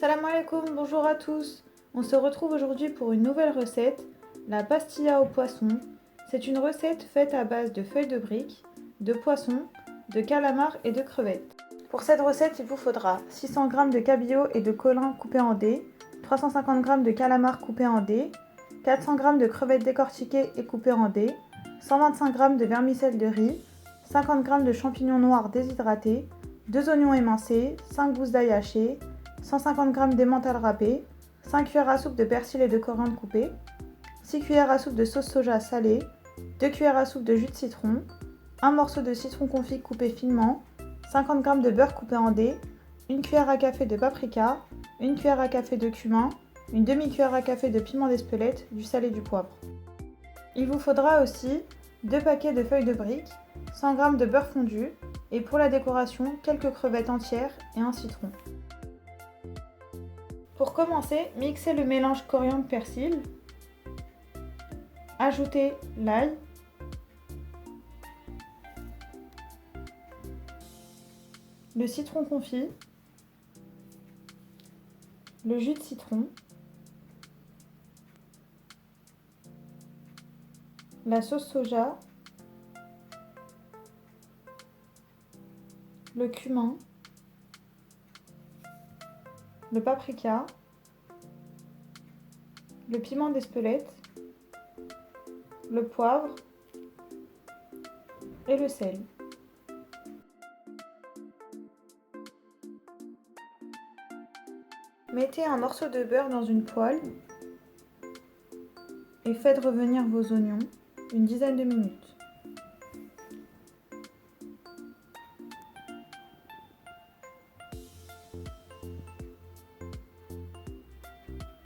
Salam alaikum, bonjour à tous. On se retrouve aujourd'hui pour une nouvelle recette, la pastilla au poisson. C'est une recette faite à base de feuilles de briques, de poisson, de calamars et de crevettes. Pour cette recette, il vous faudra 600 g de cabillaud et de colin coupés en dés, 350 g de calamars coupés en dés, 400 g de crevettes décortiquées et coupées en dés, 125 g de vermicelle de riz, 50 g de champignons noirs déshydratés, 2 oignons émincés, 5 gousses d'ail hachées, 150 g d'emmental râpé, 5 cuillères à soupe de persil et de coriandre coupé, 6 cuillères à soupe de sauce soja salée, 2 cuillères à soupe de jus de citron, 1 morceau de citron confit coupé finement, 50 g de beurre coupé en dés, 1 cuillère à café de paprika, 1 cuillère à café de cumin, une demi-cuillère à café de piment d'Espelette, du sel et du poivre. Il vous faudra aussi 2 paquets de feuilles de briques, 100 g de beurre fondu et pour la décoration, quelques crevettes entières et un citron. Pour commencer, mixez le mélange coriandre-persil, ajoutez l'ail, le citron confit, le jus de citron, la sauce soja, le cumin, le paprika, le piment d'Espelette, le poivre et le sel. Mettez un morceau de beurre dans une poêle et faites revenir vos oignons une dizaine de minutes.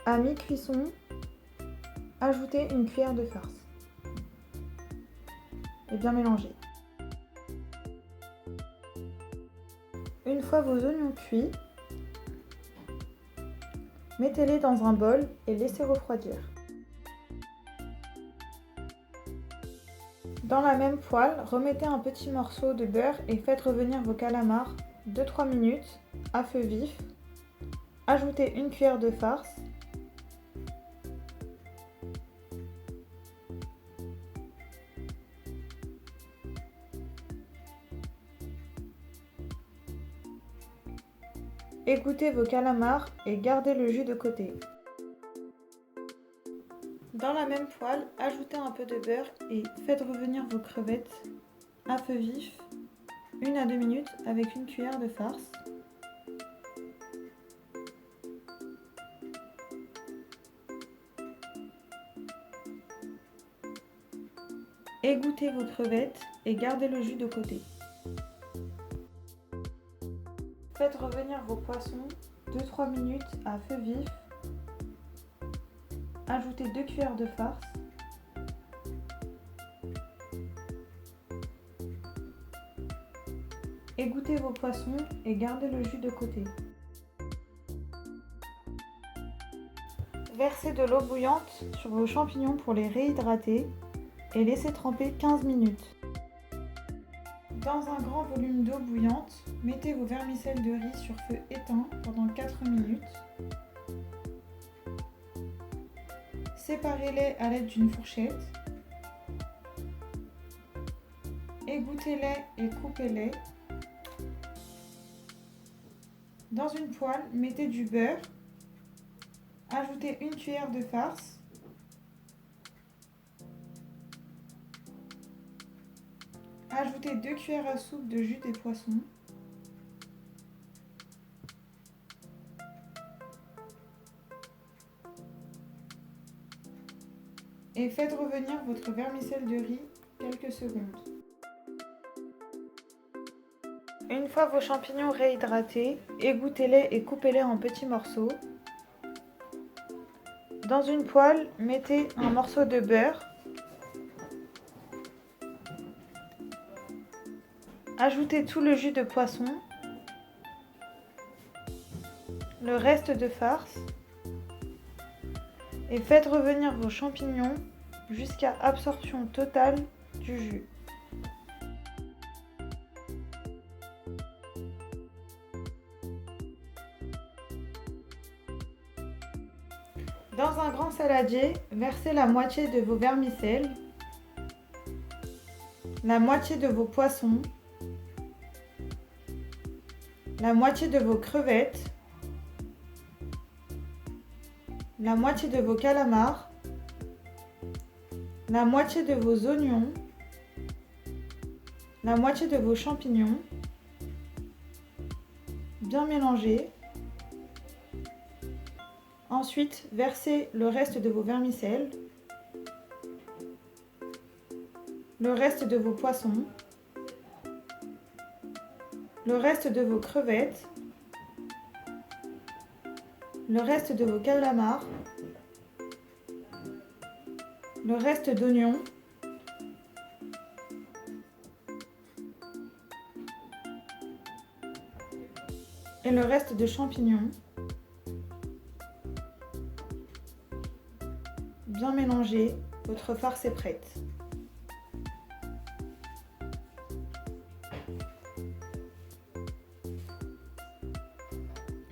À mi-cuisson, ajoutez une cuillère de farce et bien mélanger. Une fois vos oignons cuits, mettez-les dans un bol et laissez refroidir. Dans la même poêle, remettez un petit morceau de beurre et faites revenir vos calamars 2-3 minutes à feu vif. Ajoutez une cuillère de farce. Égouttez vos calamars et gardez le jus de côté. Dans la même poêle, ajoutez un peu de beurre et faites revenir vos crevettes à feu vif 1 à 2 minutes avec une cuillère de farce. Égouttez vos crevettes et gardez le jus de côté. Faites revenir vos poissons 2-3 minutes à feu vif. Ajoutez 2 cuillères de farce. Égouttez vos poissons et gardez le jus de côté. Versez de l'eau bouillante sur vos champignons pour les réhydrater et laissez tremper 15 minutes. Dans un grand volume d'eau bouillante, mettez vos vermicelles de riz sur feu éteint pendant 4 minutes. Séparez-les à l'aide d'une fourchette. Égouttez-les et coupez-les. Dans une poêle, mettez du beurre. Ajoutez une cuillère de farce. Ajoutez 2 cuillères à soupe de jus des poissons. Et faites revenir votre vermicelle de riz quelques secondes. Une fois vos champignons réhydratés, égouttez-les et coupez-les en petits morceaux. Dans une poêle, mettez un morceau de beurre. Ajoutez tout le jus de poisson, le reste de farce et faites revenir vos champignons jusqu'à absorption totale du jus. Dans un grand saladier, versez la moitié de vos vermicelles, la moitié de vos poissons, la moitié de vos crevettes, la moitié de vos calamars, la moitié de vos oignons, la moitié de vos champignons, bien mélanger. Ensuite, versez le reste de vos vermicelles, le reste de vos poissons, le reste de vos crevettes, le reste de vos calamars, le reste d'oignons, et le reste de champignons. Bien mélanger, votre farce est prête.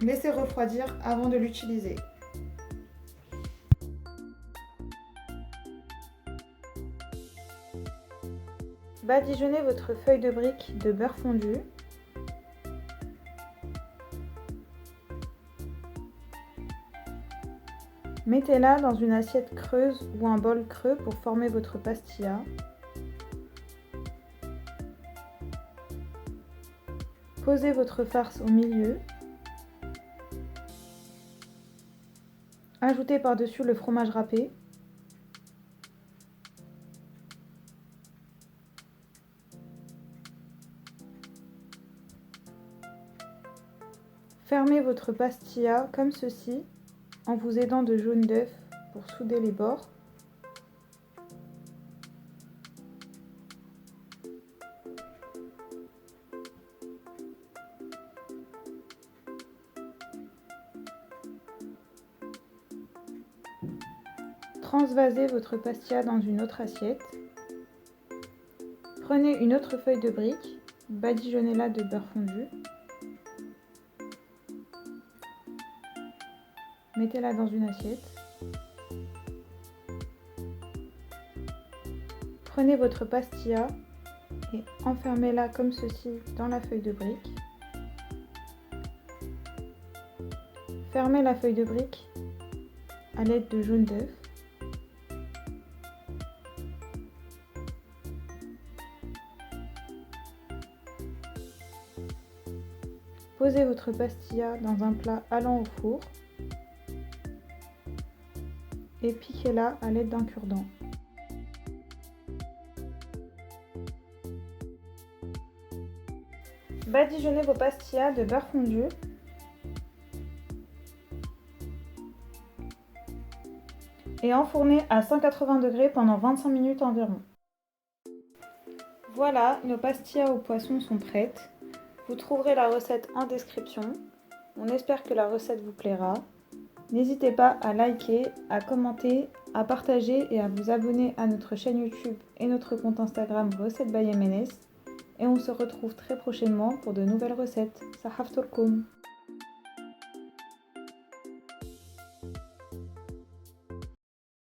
Laissez refroidir avant de l'utiliser. Badigeonnez votre feuille de brique de beurre fondu. Mettez-la dans une assiette creuse ou un bol creux pour former votre pastilla. Posez votre farce au milieu. Ajoutez par-dessus le fromage râpé. Fermez votre pastilla comme ceci en vous aidant de jaune d'œuf pour souder les bords. Transvasez votre pastilla dans une autre assiette. Prenez une autre feuille de brique, badigeonnez-la de beurre fondu. Mettez-la dans une assiette. Prenez votre pastilla et enfermez-la comme ceci dans la feuille de brique. Fermez la feuille de brique à l'aide de jaune d'œuf. Posez votre pastilla dans un plat allant au four et piquez-la à l'aide d'un cure-dent. Badigeonnez vos pastillas de beurre fondu. Et enfournez à 180 degrés pendant 25 minutes environ. Voilà, nos pastillas au poisson sont prêtes. Vous trouverez la recette en description. On espère que la recette vous plaira. N'hésitez pas à liker, à commenter, à partager et à vous abonner à notre chaîne YouTube et notre compte Instagram Recettes by MNS. Et on se retrouve très prochainement pour de nouvelles recettes. Sahafturkoum.